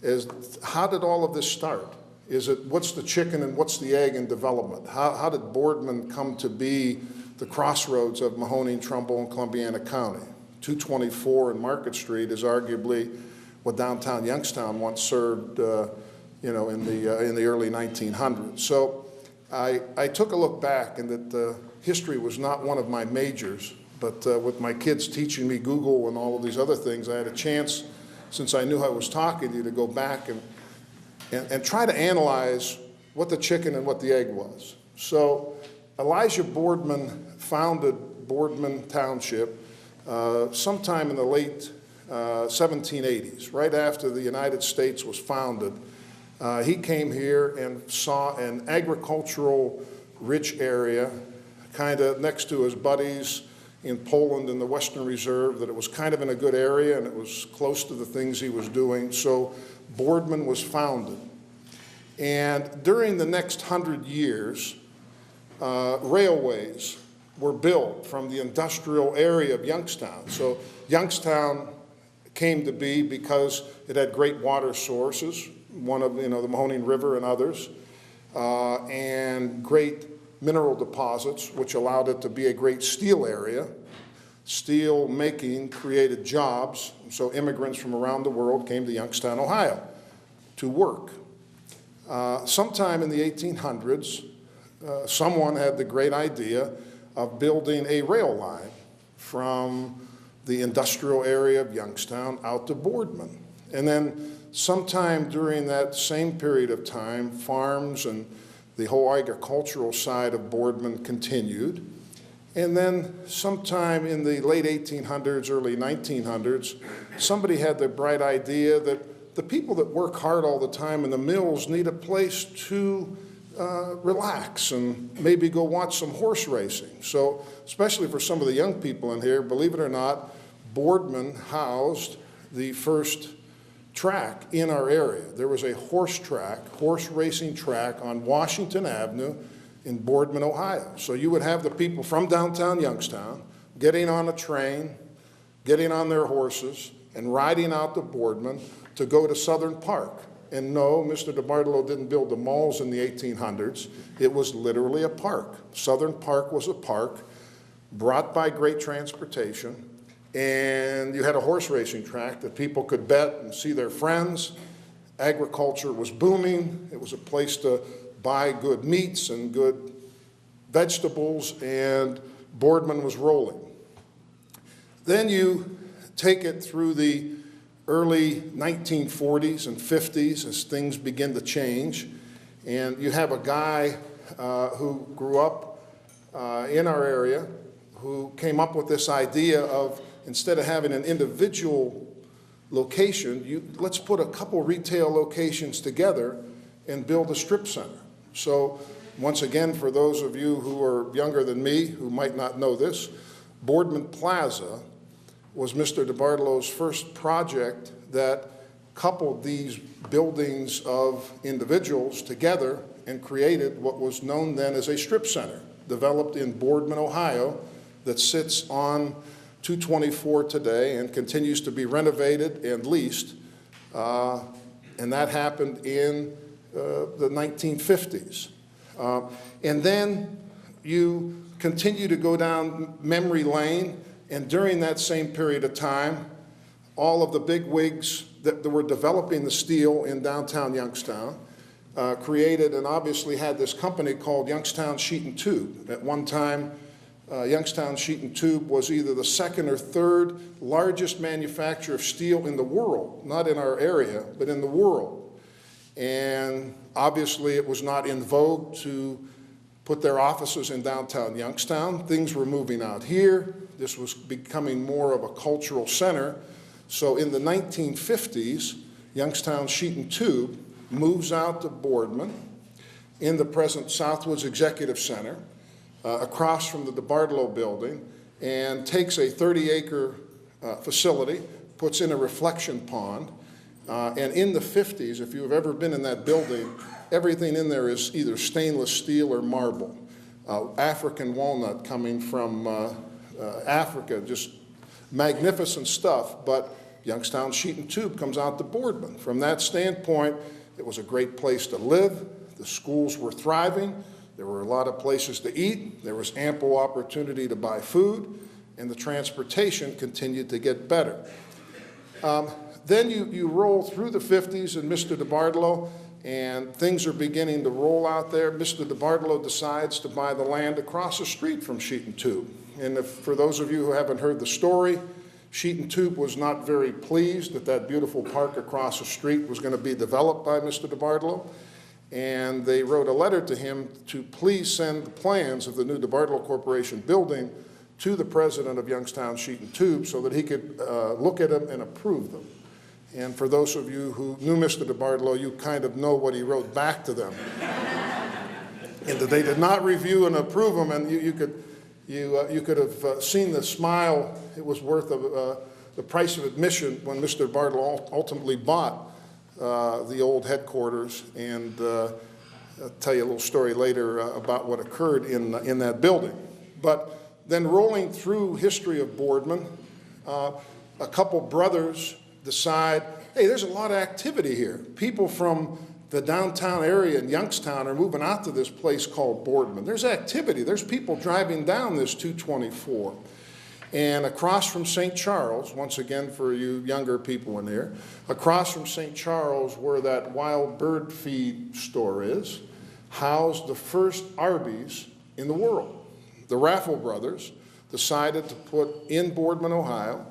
is how did all of this start? Is it what's the chicken and what's the egg in development? How did Boardman come to be the crossroads of Mahoning, Trumbull, and Columbiana County? 224 and Market Street is arguably what downtown Youngstown once served, in the early 1900s. So I took a look back, and that history was not one of my majors, but with my kids teaching me Google and all of these other things, I had a chance, since I knew I was talking to you, to go back and try to analyze what the chicken and what the egg was. So Elijah Boardman founded Boardman Township sometime in the late 1780s, right after the United States was founded. He came here and saw an agricultural rich area kind of next to his buddies in Poland in the Western Reserve, that it was kind of in a good area and it was close to the things he was doing. So Boardman was founded. And during the next 100 years, railways were built from the industrial area of Youngstown. So Youngstown came to be because it had great water sources, one of the Mahoning River and others, and great mineral deposits, which allowed it to be a great steel area. Steel making created jobs, so immigrants from around the world came to Youngstown, Ohio to work. Sometime in the 1800s, someone had the great idea of building a rail line from the industrial area of Youngstown out to Boardman. And then sometime during that same period of time, farms and the whole agricultural side of Boardman continued. And then sometime in the late 1800s, early 1900s, somebody had the bright idea that the people that work hard all the time in the mills need a place to relax and maybe go watch some horse racing. So especially for some of the young people in here, believe it or not, Boardman housed the first track in our area. There was a horse racing track on Washington Avenue in Boardman, Ohio. So you would have the people from downtown Youngstown getting on a train, getting on their horses, and riding out to Boardman to go to Southern Park. And no, Mr. DeBartolo didn't build the malls in the 1800s. It was literally a park. Southern Park was a park brought by great transportation. And you had a horse racing track that people could bet and see their friends. Agriculture was booming. It was a place to buy good meats and good vegetables, and Boardman was rolling. Then you take it through the early 1940s and 50s as things begin to change, and you have a guy who grew up in our area who came up with this idea of, instead of having an individual location, let's put a couple retail locations together and build a strip center. So once again, for those of you who are younger than me who might not know this, Boardman Plaza was Mr. DeBartolo's first project that coupled these buildings of individuals together and created what was known then as a strip center, developed in Boardman, Ohio, that sits on 224 today and continues to be renovated and leased. And that happened in the 1950s. And then you continue to go down memory lane, and during that same period of time, all of the big wigs that were developing the steel in downtown Youngstown created and obviously had this company called Youngstown Sheet and Tube. At one time, Youngstown Sheet and Tube was either the second or third largest manufacturer of steel in the world, not in our area, but in the world. And obviously it was not in vogue to put their offices in downtown Youngstown. Things were moving out here. This was becoming more of a cultural center. So in the 1950s, Youngstown Sheet and Tube moves out to Boardman in the present Southwoods Executive Center, across from the DeBartolo building, and takes a 30-acre facility, puts in a reflection pond, and in the 50s, if you've ever been in that building, everything in there is either stainless steel or marble. African walnut coming from Africa, just magnificent stuff, but Youngstown Sheet and Tube comes out to Boardman. From that standpoint, it was a great place to live. The schools were thriving. There were a lot of places to eat. There was ample opportunity to buy food, and the transportation continued to get better. Then you roll through the 50s and Mr. DeBartolo, and things are beginning to roll out there. Mr. DeBartolo decides to buy the land across the street from Sheet and Tube. And for those of you who haven't heard the story, Sheet and Tube was not very pleased that that beautiful park across the street was going to be developed by Mr. DeBartolo. And they wrote a letter to him to please send the plans of the new DeBartolo Corporation building to the president of Youngstown Sheet and Tube so that he could look at them and approve them. And for those of you who knew Mr. DeBartolo, you kind of know what he wrote back to them. And that they did not review and approve them, and you could have seen the smile it was worth of the price of admission when Mr. DeBartolo ultimately bought the old headquarters, and I'll tell you a little story later about what occurred in that building. But then rolling through history of Boardman, a couple brothers decide, hey, there's a lot of activity here. People from the downtown area in Youngstown are moving out to this place called Boardman. There's activity. There's people driving down this 224. And across from St. Charles, once again for you younger people in here, across from St. Charles where that wild bird feed store is, housed the first Arby's in the world. The Raffle brothers decided to put in Boardman, Ohio,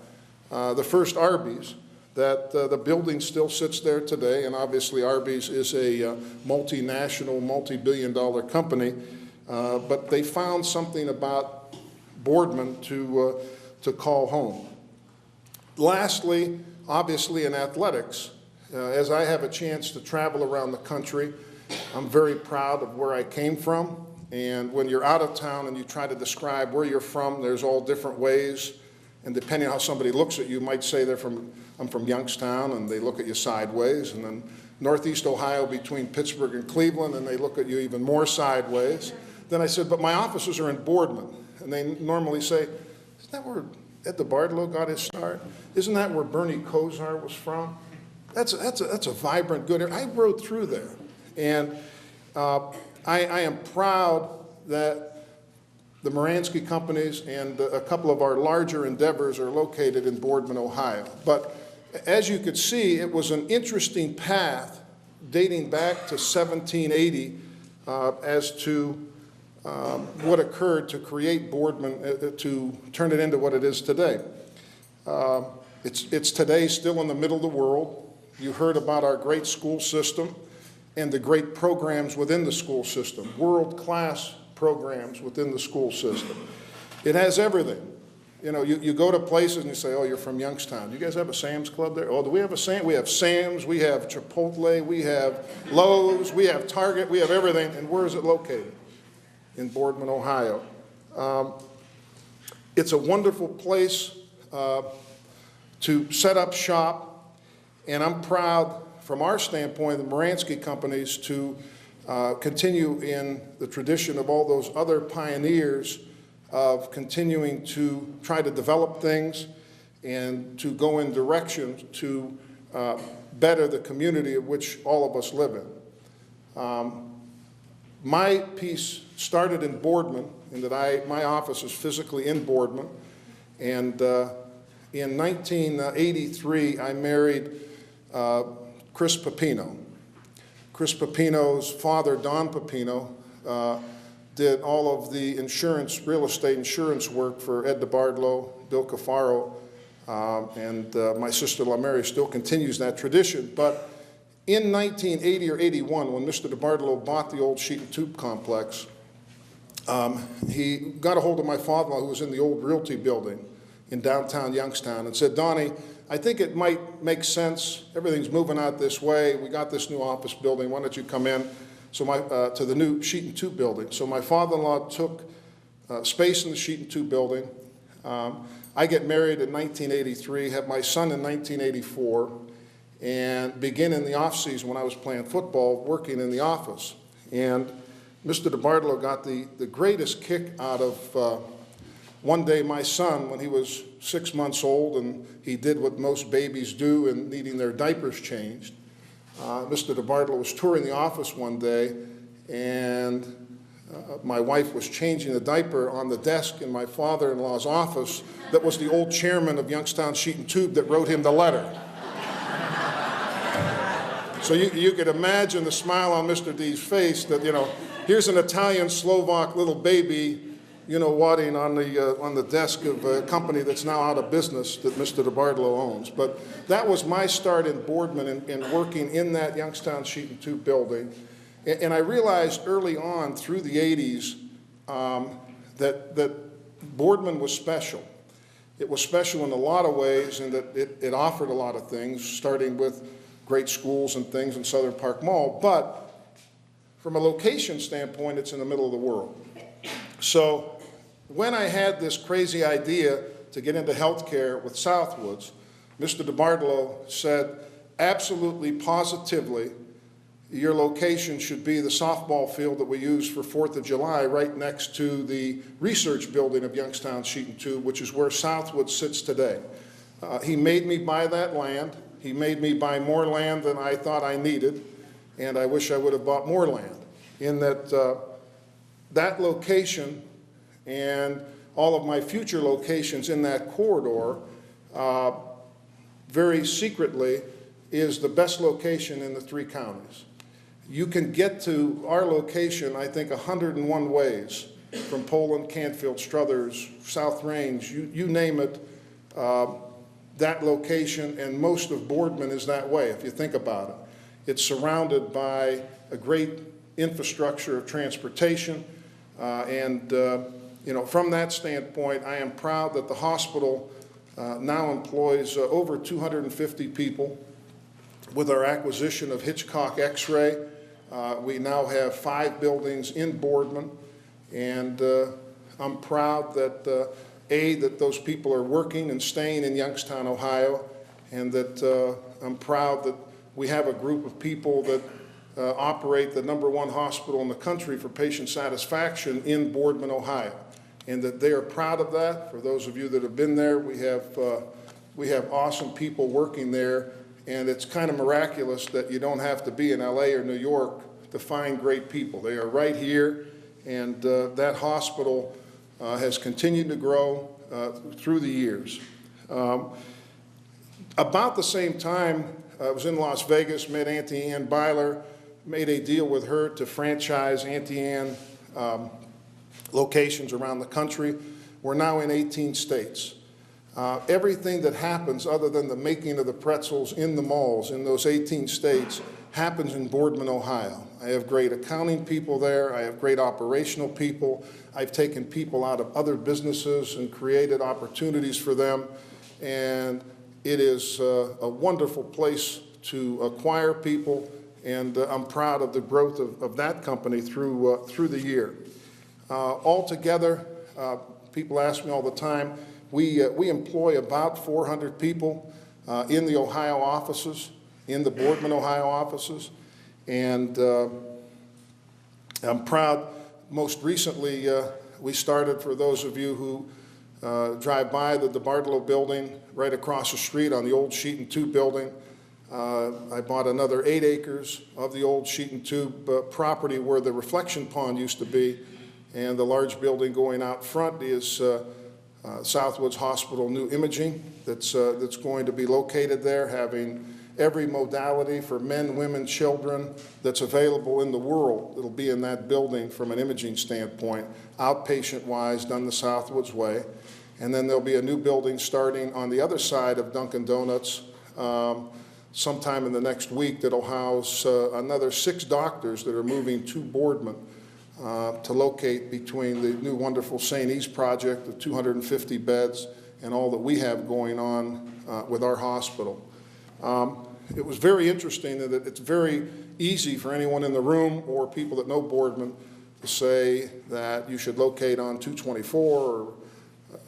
the first Arby's. That the building still sits there today, and obviously Arby's is a multinational, multi-billion-dollar company, but they found something about Boardman to call home. Lastly, obviously in athletics, as I have a chance to travel around the country, I'm very proud of where I came from, and when you're out of town and you try to describe where you're from, there's all different ways, and depending on how somebody looks at you, might say I'm from Youngstown, and they look at you sideways, and then Northeast Ohio between Pittsburgh and Cleveland, and they look at you even more sideways. Then I said, but my offices are in Boardman, and they normally say, isn't that where Ed DeBartolo got his start? Isn't that where Bernie Kosar was from? That's a vibrant, good area. I rode through there, and I am proud that the Moransky companies and a couple of our larger endeavors are located in Boardman, Ohio. But as you could see, it was an interesting path dating back to 1780 as to what occurred to create Boardman, to turn it into what it is today. It's today still in the middle of the world. You heard about our great school system and the great programs within the school system, world-class programs within the school system. It has everything. You know, you go to places and you say, oh, you're from Youngstown. You guys have a Sam's Club there? Oh, do we have a Sam's? We have Sam's, we have Chipotle, we have Lowe's, we have Target, we have everything. And where is it located? In Boardman, Ohio. It's a wonderful place to set up shop, and I'm proud from our standpoint, the Moransky companies, to continue in the tradition of all those other pioneers of continuing to try to develop things and to go in directions to better the community of which all of us live in. My piece started in Boardman, in that my office is physically in Boardman, and in 1983 I married Chris Pepino. Chris Pepino's father, Don Pepino, did all of the insurance, real estate insurance work for Ed DeBardlo, Bill Cafaro, and my sister-in-law Mary still continues that tradition. But in 1980 or 81, when Mr. DeBardlo bought the old sheet and tube complex, he got a hold of my father-in-law, who was in the old Realty building in downtown Youngstown, and said, Donnie, I think it might make sense. Everything's moving out this way. We got this new office building. Why don't you come in to the new sheet and tube building? So my father-in-law took space in the sheet and tube building. I get married in 1983, have my son in 1984, and begin in the off-season when I was playing football, working in the office. And Mr. DeBardlo got the greatest kick out of one day my son, when he was 6 months old, and he did what most babies do in needing their diapers changed. Mr. DeBardlo was touring the office one day, and my wife was changing the diaper on the desk in my father-in-law's office that was the old chairman of Youngstown Sheet and Tube that wrote him the letter. So you could imagine the smile on Mr. D's face that, you know, here's an Italian Slovak little baby, you know, wadding on the desk of a company that's now out of business that Mr. DeBardlo owns. But that was my start in Boardman and working in that Youngstown Sheet and Tube building. And I realized early on through the 80s that Boardman was special. It was special in a lot of ways in that it offered a lot of things, starting with great schools and things in Southern Park Mall. But from a location standpoint, it's in the middle of the world. So when I had this crazy idea to get into healthcare with Southwoods, Mr. DeBardlo said, absolutely, positively, your location should be the softball field that we use for 4th of July right next to the research building of Youngstown Sheet and Tube, which is where Southwoods sits today. He made me buy that land. He made me buy more land than I thought I needed, and I wish I would have bought more land. In that that location and all of my future locations in that corridor, very secretly, is the best location in the 3 counties. You can get to our location, I think, 101 ways, from Poland, Canfield, Struthers, South Range, you name it, that location, and most of Boardman is that way, if you think about it. It's surrounded by a great infrastructure of transportation, and you know, from that standpoint, I am proud that the hospital now employs over 250 people. With our acquisition of Hitchcock X-ray, we now have 5 buildings in Boardman, and I'm proud that that those people are working and staying in Youngstown, Ohio, and that I'm proud that we have a group of people that operate the #1 hospital in the country for patient satisfaction in Boardman, Ohio, and that they are proud of that. For those of you that have been there, we have awesome people working there, and it's kind of miraculous that you don't have to be in LA or New York to find great people. They are right here, and that hospital has continued to grow through the years. About the same time, I was in Las Vegas, met Auntie Ann Byler, made a deal with her to franchise Auntie Ann locations around the country. We're now in 18 states. Everything that happens other than the making of the pretzels in the malls in those 18 states happens in Boardman, Ohio. I have great accounting people there. I have great operational people. I've taken people out of other businesses and created opportunities for them. And it is a wonderful place to acquire people, and I'm proud of the growth of that company through the year. Altogether, people ask me all the time, we employ about 400 people in the Ohio offices, in the Boardman, Ohio offices, and I'm proud. Most recently, we started, for those of you who drive by the DeBardlo building right across the street on the old Sheet and Tube building. I bought another 8 acres of the old Sheet and Tube property where the reflection pond used to be, and the large building going out front is Southwoods Hospital New Imaging that's going to be located there, having every modality for men, women, children that's available in the world. It'll be in that building from an imaging standpoint, outpatient-wise, done the Southwoods way. And then there'll be a new building starting on the other side of Dunkin' Donuts sometime in the next week that'll house another 6 doctors that are moving to Boardman to locate between the new wonderful St. E's project, the 250 beds, and all that we have going on with our hospital. It was very interesting that it's very easy for anyone in the room or people that know Boardman to say that you should locate on 224 or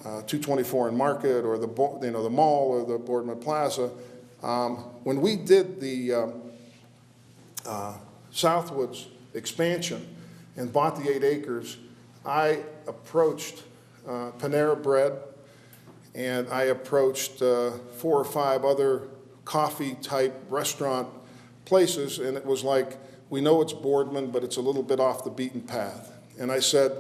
224 in Market or the mall or the Boardman Plaza. When we did the Southwoods expansion and bought the 8 acres, I approached Panera Bread and I approached 4 or 5 other coffee-type restaurant places, and it was like, we know it's Boardman, but it's a little bit off the beaten path. And I said,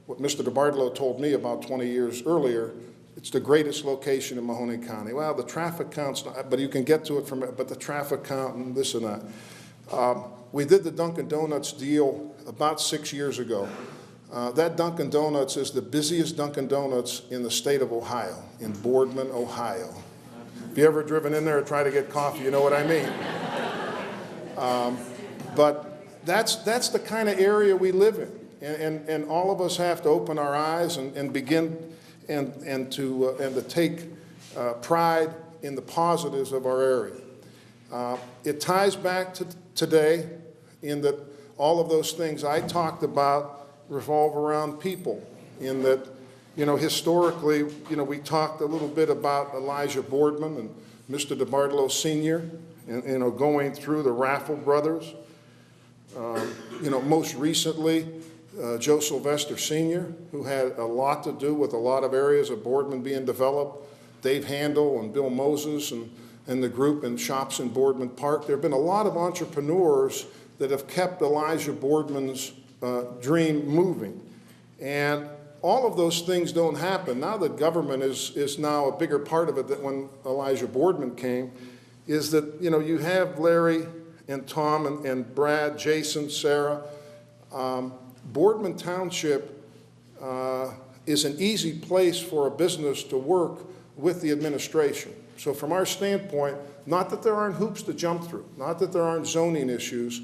what Mr. DiBartolo told me about 20 years earlier, it's the greatest location in Mahoney County. Well, the traffic count's not, but you can get to it from, but the traffic count and this and that. We did the Dunkin' Donuts deal about 6 years ago. That Dunkin' Donuts is the busiest Dunkin' Donuts in the state of Ohio, in Boardman, Ohio. If you ever driven in there and try to get coffee, you know what I mean. But that's the kind of area we live in, and all of us have to open our eyes and begin and to take pride in the positives of our area. It ties back to today in that all of those things I talked about revolve around people, in that, you know, historically, you know, we talked a little bit about Elijah Boardman and Mr. DiBartolo Sr., and, you know, going through the Raffle brothers. You know, most recently, Joe Sylvester Sr., who had a lot to do with a lot of areas of Boardman being developed, Dave Handel and Bill Moses and the group in shops in Boardman Park. There have been a lot of entrepreneurs that have kept Elijah Boardman's dream moving. And all of those things don't happen. Now that government is now a bigger part of it than when Elijah Boardman came, is that, you know, you have Larry and Tom and Brad, Jason, Sarah. Boardman Township is an easy place for a business to work with the administration. So from our standpoint, not that there aren't hoops to jump through, not that there aren't zoning issues,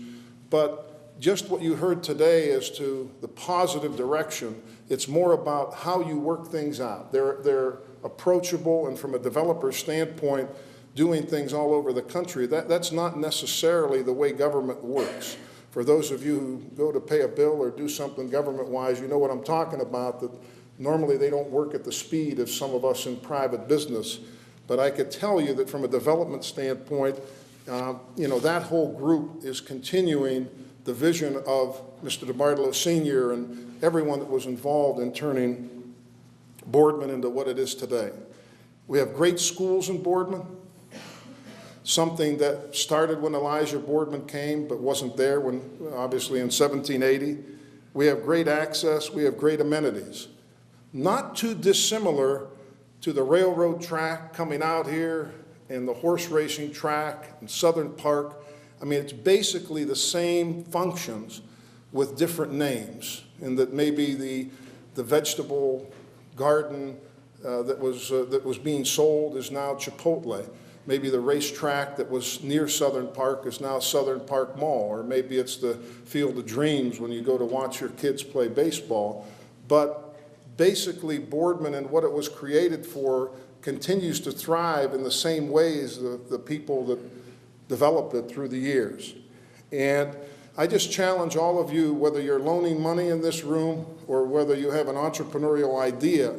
but just what you heard today as to the positive direction. It's more about how you work things out. They're approachable, and from a developer standpoint, doing things all over the country, that's not necessarily the way government works. For those of you who go to pay a bill or do something government-wise, you know what I'm talking about, that normally they don't work at the speed of some of us in private business. But I could tell you that from a development standpoint, you know, that whole group is continuing the vision of Mr. DiBartolo Sr. and everyone that was involved in turning Boardman into what it is today. We have great schools in Boardman, something that started when Elijah Boardman came but wasn't there when, obviously, in 1780. We have great access, we have great amenities. Not too dissimilar to the railroad track coming out here and the horse racing track in Southern Park. I mean, it's basically the same functions with different names, in that maybe the vegetable garden that was being sold is now Chipotle. Maybe the racetrack that was near Southern Park is now Southern Park Mall, or maybe it's the Field of Dreams when you go to watch your kids play baseball. But basically, Boardman and what it was created for continues to thrive in the same ways the people that developed it through the years. And I just challenge all of you, whether you're loaning money in this room or whether you have an entrepreneurial idea,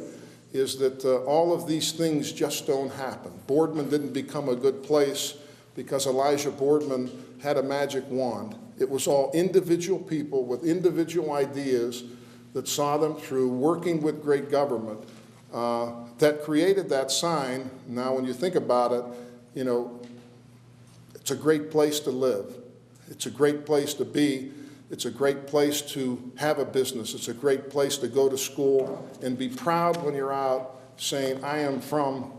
is that all of these things just don't happen. Boardman didn't become a good place because Elijah Boardman had a magic wand. It was all individual people with individual ideas that saw them through, working with great government, that created that sign. Now, when you think about it, you know, it's a great place to live. It's a great place to be. It's a great place to have a business. It's a great place to go to school and be proud when you're out saying, I am from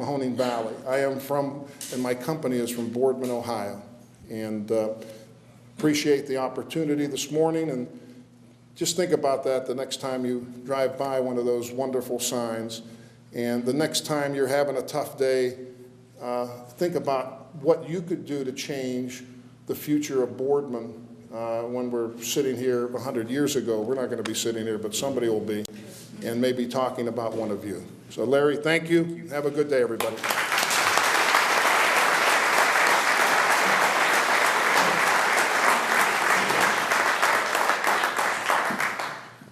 Mahoning Valley. I am from, and my company is from Boardman, Ohio. And appreciate the opportunity this morning, and just think about that the next time you drive by one of those wonderful signs. And the next time you're having a tough day, think about what you could do to change the future of Boardman when we're sitting here 100 years ago. We're not going to be sitting here, but somebody will be, and maybe talking about one of you. So Larry, thank you. Have a good day, everybody.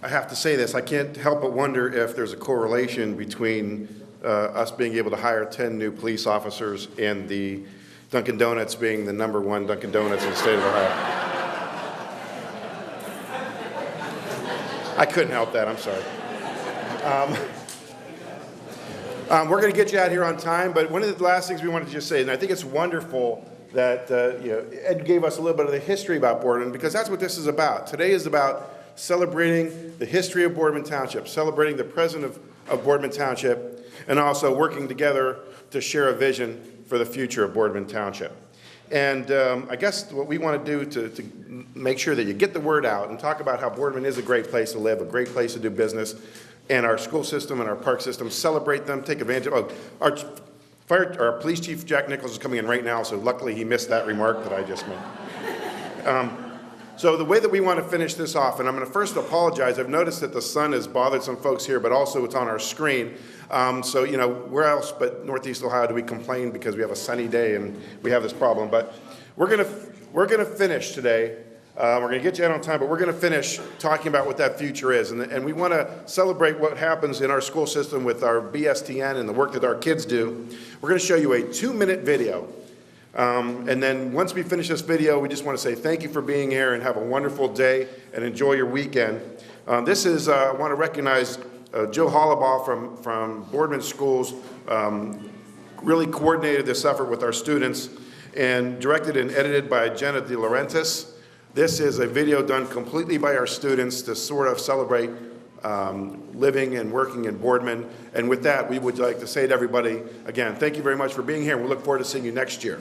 I have to say this, I can't help but wonder if there's a correlation between us being able to hire 10 new police officers and the Dunkin' Donuts being the #1 Dunkin' Donuts in the state of Ohio. I couldn't help that, I'm sorry. We're going to get you out here on time, but one of the last things we wanted to just say, and I think it's wonderful that Ed gave us a little bit of the history about Boardman, because that's what this is about. Today is about celebrating the history of Boardman Township, celebrating the president of Boardman Township, and also working together to share a vision for the future of Boardman Township. And I guess what we want to do to make sure that you get the word out and talk about how Boardman is a great place to live, a great place to do business, and our school system and our park system, celebrate them, take advantage of. Our police chief, Jack Nichols, is coming in right now, so luckily he missed that remark that I just made. So the way that we want to finish this off, and I'm going to first apologize. I've noticed that the sun has bothered some folks here, but also it's on our screen. So, where else but Northeast Ohio do we complain because we have a sunny day and we have this problem? But we're going to finish today. We're going to get you out on time, but we're going to finish talking about what that future is. And we want to celebrate what happens in our school system with our BSTN and the work that our kids do. We're going to show you a 2-minute video. And then once we finish this video, we just want to say thank you for being here and have a wonderful day and enjoy your weekend. I want to recognize Joe Hollabaugh from Boardman Schools, really coordinated this effort with our students and directed and edited by Jenna De Laurentiis. This is a video done completely by our students to sort of celebrate living and working in Boardman. And with that, we would like to say to everybody, again, thank you very much for being here. We look forward to seeing you next year.